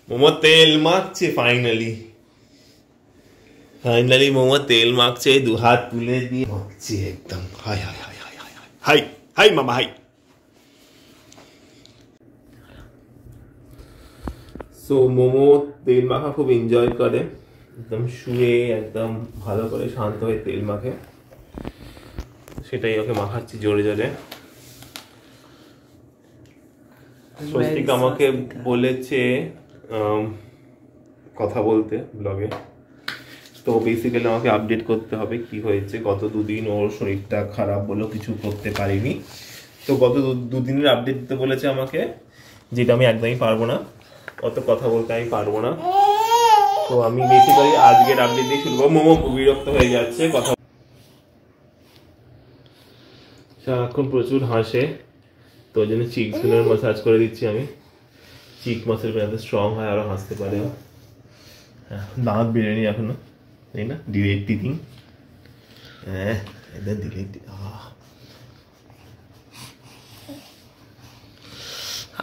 মোমো তেল মাখছে ফাইনালি মোমো তেল মাখছে, দু হাত তুলে দিয়ে মাখছে একদম। High high high high high high high মামা হাই। সো মোমো তেল মাখা খুব এনজয় করে, একদম শুয়ে একদম ভালো করে শান্ত হয়ে তেল মাখে, সেটাই ওকে মাখাচ্ছি জোরে জোরে। স্বস্তিক আমাকে বলেছে কথা বলতে ব্লগে, তো বেসিক্যালি আমাকে আপডেট করতে হবে কি হয়েছে। গত দুদিন ওর শরীরটা খারাপ বলেও কিছু করতে পারিনি, তো গত দুদিনের আপডেট দিতে বলেছে আমাকে, যেটা আমি একদমই পারবো না, অত কথা বলতে আমি পারবো না। তো আমি বেসিক্যালি আজকের আপডেট দিয়ে শুরু করবো। মোমো বিরক্ত হয়ে যাচ্ছে কথা, সারাক্ষণ প্রচুর হাসে, তো ওই জন্য চিকগুলোর মাসাজ করে দিচ্ছি আমি। চিক মাসেল যাতে স্ট্রং হয়, আরো হাসতে পারে। হ্যাঁ, দাঁত বেরোয়নি এখনো, তাই না? ডিরেক্ট টিথিং, হ্যাঁ একদম ডিরেক্ট।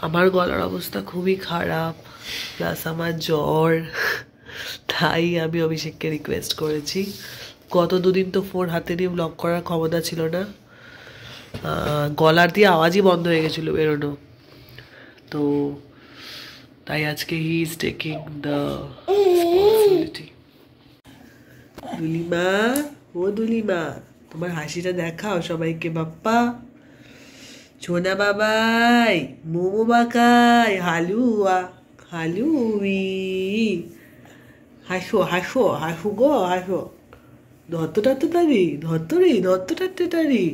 আমার গলার অবস্থা খুবই খারাপ, প্লাস আমার জ্বর, তাই আমি অভিষেককে রিকোয়েস্ট করেছি। গত দুদিন তো ফোন হাতে নিয়ে ব্লগ করার ক্ষমতা ছিল না, গলার দিয়ে আওয়াজই বন্ধ হয়ে গেছিলো বেরোনো, তো তাই আজকে he is taking the responsibility. Dulima, ও দুলিমা, তোমার হাসিটা দেখাও সবাইকে বাপ্পা। ছোনা বাবাই, মোমো বাকাই, হালুয়া হালুই, হাসো হাসো হাসু গো হাসো। ধত্তটা তো তারি, ধত্তরি ধত্তটা তারি।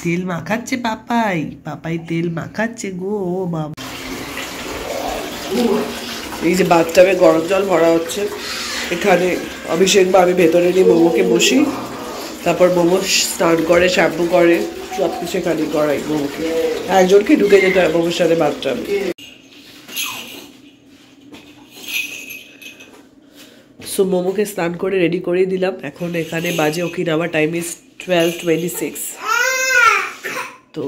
তেল মাখাচ্ছে পাপাই, পাপাই তেল মাখাচ্ছে গো বাবা। এই যে বাথটাবে গরম জল ভরা হচ্ছে, এখানে অভিষেক বা আমি ভেতরে নিয়ে মোমোকে বসি, তারপর মোমো স্নান করে, শ্যাম্পু করে, সব কিছু এখানে করাই মোমোকে। একজনকে ঢুকে যেতে হয় মোমোর সাথে বাথটাবে। সো মোমোকে স্নান করে রেডি করে দিলাম। এখন এখানে বাজে ওকিনাওয়া টাইম ইজ 12:26। তো